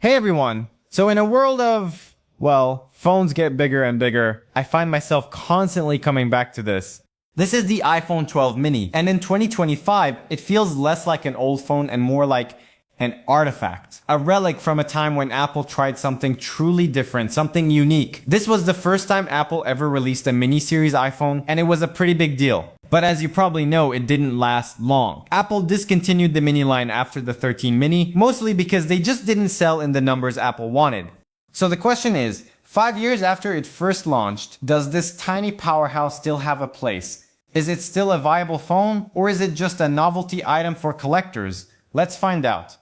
Hey everyone! So in a world of, well, phones get bigger and bigger, I find myself constantly coming back to this. This is the iPhone 12 mini, and in 2025, it feels less like an old phone and more like an artifact. A relic from a time when Apple tried something truly different, something unique. This was the first time Apple ever released a mini-series iPhone, and it was a pretty big deal. But as you probably know, it didn't last long. Apple discontinued the mini line after the 13 mini, mostly because they just didn't sell in the numbers Apple wanted. So the question is, 5 years after it first launched, does this tiny powerhouse still have a place? Is it still a viable phone, or is it just a novelty item for collectors? Let's find out.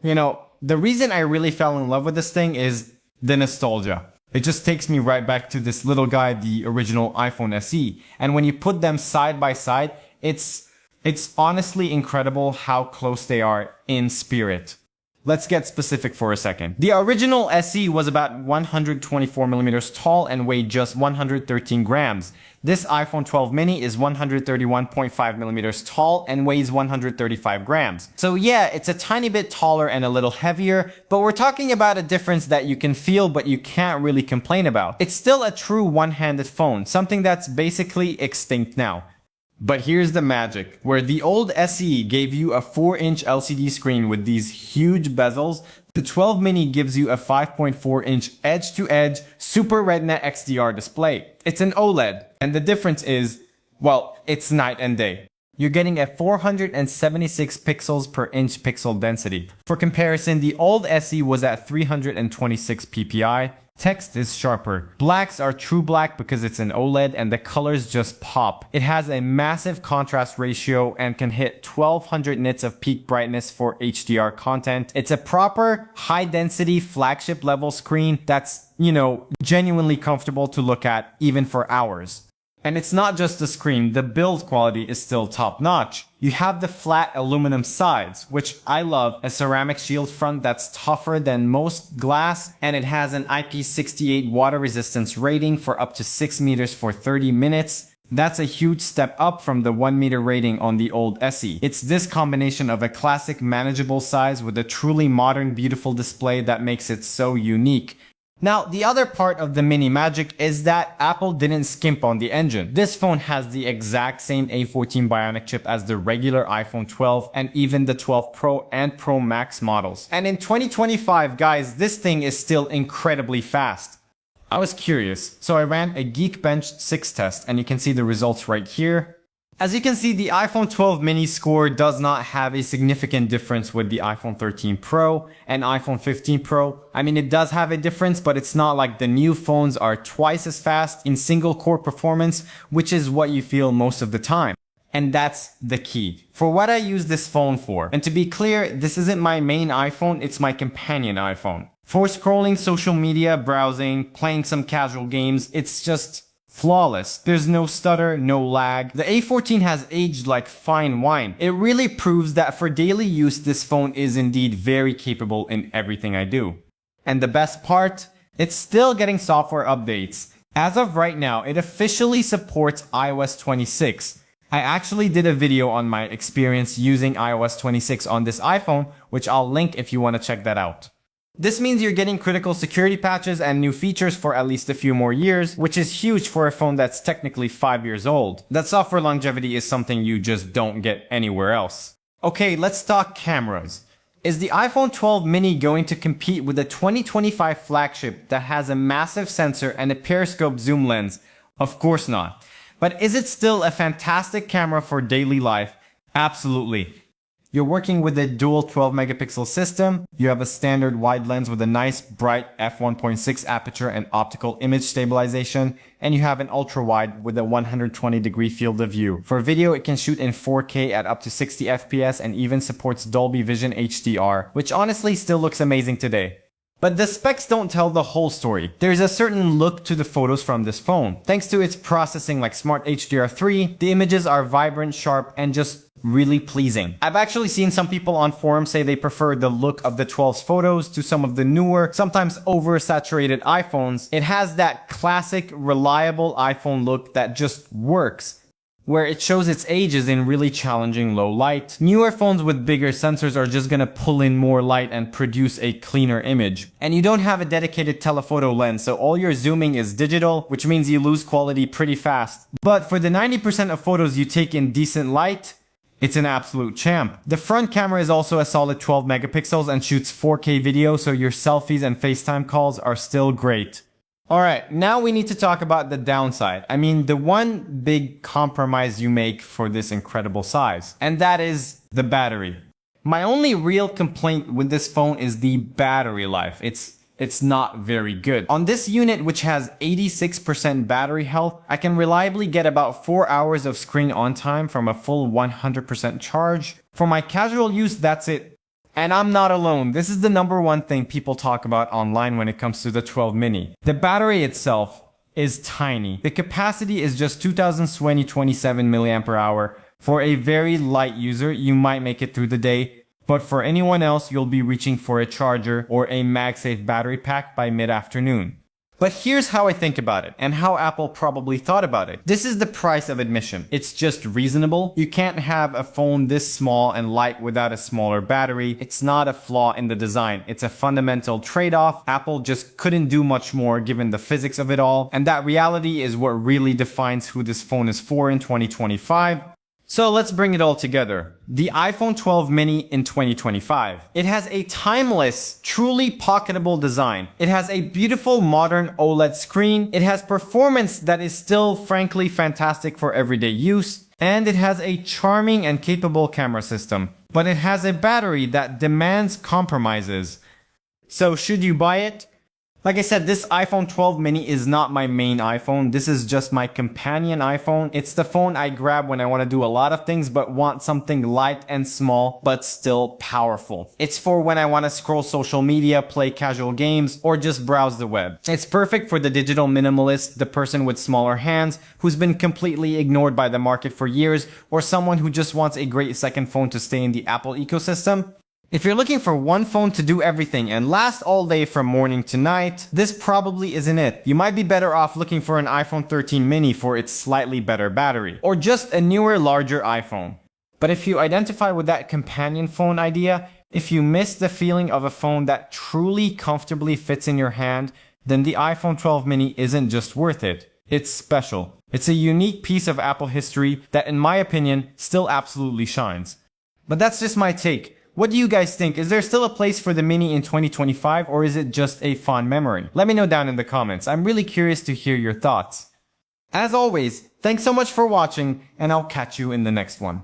You know, the reason I really fell in love with this thing is the nostalgia. It just takes me right back to this little guy, the original iPhone SE. And when you put them side by side, it's honestly incredible how close they are in spirit. Let's get specific for a second. The original SE was about 124 millimeters tall and weighed just 113 grams. This iPhone 12 mini is 131.5 millimeters tall and weighs 135 grams. So yeah, it's a tiny bit taller and a little heavier, but we're talking about a difference that you can feel but you can't really complain about. It's still a true one-handed phone, something that's basically extinct now. But here's the magic. Where the old SE gave you a 4-inch LCD screen with these huge bezels, the 12 mini gives you a 5.4-inch edge-to-edge Super Retina XDR display. It's an OLED, and the difference is, well, it's night and day. You're getting a 476 pixels per inch pixel density. For comparison, the old SE was at 326 ppi. Text is sharper. Blacks are true black because it's an OLED and the colors just pop. It has a massive contrast ratio and can hit 1200 nits of peak brightness for HDR content. It's a proper high density flagship level screen that's, genuinely comfortable to look at even for hours. And it's not just the screen, the build quality is still top notch. You have the flat aluminum sides, which I love, a ceramic shield front that's tougher than most glass, and it has an IP68 water resistance rating for up to 6 meters for 30 minutes. That's a huge step up from the 1 meter rating on the old SE. It's this combination of a classic manageable size with a truly modern beautiful display that makes it so unique. Now, the other part of the mini magic is that Apple didn't skimp on the engine. This phone has the exact same A14 Bionic chip as the regular iPhone 12 and even the 12 Pro and Pro Max models. And in 2025, guys, this thing is still incredibly fast. I was curious, so I ran a Geekbench 6 test and you can see the results right here. As you can see, the iPhone 12 mini score does not have a significant difference with the iPhone 13 Pro and iPhone 15 Pro. I mean, it does have a difference, but it's not like the new phones are twice as fast in single core performance, which is what you feel most of the time. And that's the key. For what I use this phone for, and to be clear, this isn't my main iPhone, it's my companion iPhone. For scrolling social media, browsing, playing some casual games, it's just flawless. There's no stutter, no lag. The A14 has aged like fine wine. It really proves that for daily use, this phone is indeed very capable in everything I do. And the best part? It's still getting software updates. As of right now, it officially supports iOS 26. I actually did a video on my experience using iOS 26 on this iPhone, which I'll link if you want to check that out. This means you're getting critical security patches and new features for at least a few more years, which is huge for a phone that's technically 5 years old. That software longevity is something you just don't get anywhere else. Okay, let's talk cameras. Is the iPhone 12 mini going to compete with the 2025 flagship that has a massive sensor and a periscope zoom lens? Of course not. But is it still a fantastic camera for daily life? Absolutely. You're working with a dual 12 megapixel system, you have a standard wide lens with a nice bright f1.6 aperture and optical image stabilization, and you have an ultra wide with a 120 degree field of view. For video, it can shoot in 4K at up to 60 FPS and even supports Dolby Vision HDR, which honestly still looks amazing today. But the specs don't tell the whole story. There's a certain look to the photos from this phone. Thanks to its processing like Smart HDR3, the images are vibrant, sharp, and just really pleasing. I've actually seen some people on forums say they prefer the look of the 12's photos to some of the newer, sometimes oversaturated iPhones. It has that classic, reliable iPhone look that just works. where it shows its ages in really challenging low light. Newer phones with bigger sensors are just gonna pull in more light and produce a cleaner image. And you don't have a dedicated telephoto lens, so all your zooming is digital, which means you lose quality pretty fast. But for the 90% of photos you take in decent light, it's an absolute champ. The front camera is also a solid 12 megapixels and shoots 4K video, so your selfies and FaceTime calls are still great. Alright, now we need to talk about the downside. I mean, the one big compromise you make for this incredible size, and that is the battery. My only real complaint with this phone is the battery life. It's not very good. On this unit, which has 86% battery health, I can reliably get about 4 hours of screen on time from a full 100% charge. For my casual use, that's it. And I'm not alone. This is the number one thing people talk about online when it comes to the 12 mini. The battery itself is tiny. The capacity is just 2027 mAh. For a very light user, you might make it through the day, but for anyone else, you'll be reaching for a charger or a MagSafe battery pack by mid-afternoon. But here's how I think about it, and how Apple probably thought about it. This is the price of admission. It's just reasonable. You can't have a phone this small and light without a smaller battery. It's not a flaw in the design. It's a fundamental trade-off. Apple just couldn't do much more given the physics of it all, and that reality is what really defines who this phone is for in 2025. So let's bring it all together. The iPhone 12 mini in 2025. It has a timeless, truly pocketable design. It has a beautiful modern OLED screen. It has performance that is still frankly fantastic for everyday use. And it has a charming and capable camera system. But it has a battery that demands compromises. So should you buy it? Like I said, this iPhone 12 mini is not my main iPhone. This is just my companion iPhone. It's the phone I grab when I want to do a lot of things but want something light and small but still powerful. It's for when I want to scroll social media, play casual games, or just browse the web. It's perfect for the digital minimalist, the person with smaller hands who's been completely ignored by the market for years, or someone who just wants a great second phone to stay in the Apple ecosystem. If you're looking for one phone to do everything and last all day from morning to night, this probably isn't it. You might be better off looking for an iPhone 13 mini for its slightly better battery, or just a newer, larger iPhone. But if you identify with that companion phone idea, if you miss the feeling of a phone that truly comfortably fits in your hand, then the iPhone 12 mini isn't just worth it. It's special. It's a unique piece of Apple history that, in my opinion, still absolutely shines. But that's just my take. What do you guys think? Is there still a place for the Mini in 2025, or is it just a fond memory? Let me know down in the comments. I'm really curious to hear your thoughts. As always, thanks so much for watching, and I'll catch you in the next one.